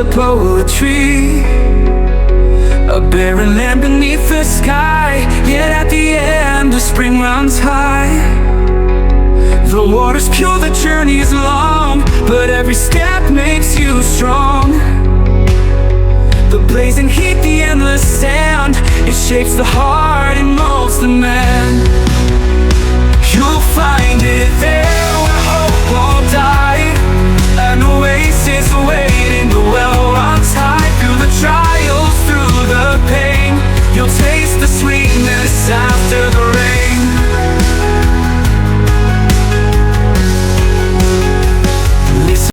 the poetry. A barren land beneath the sky, yet at the end the spring runs high. The water's pure, the journey's long, but every step makes you strong. The blazing heat, the endless sand, it shapes the heart and molds the man.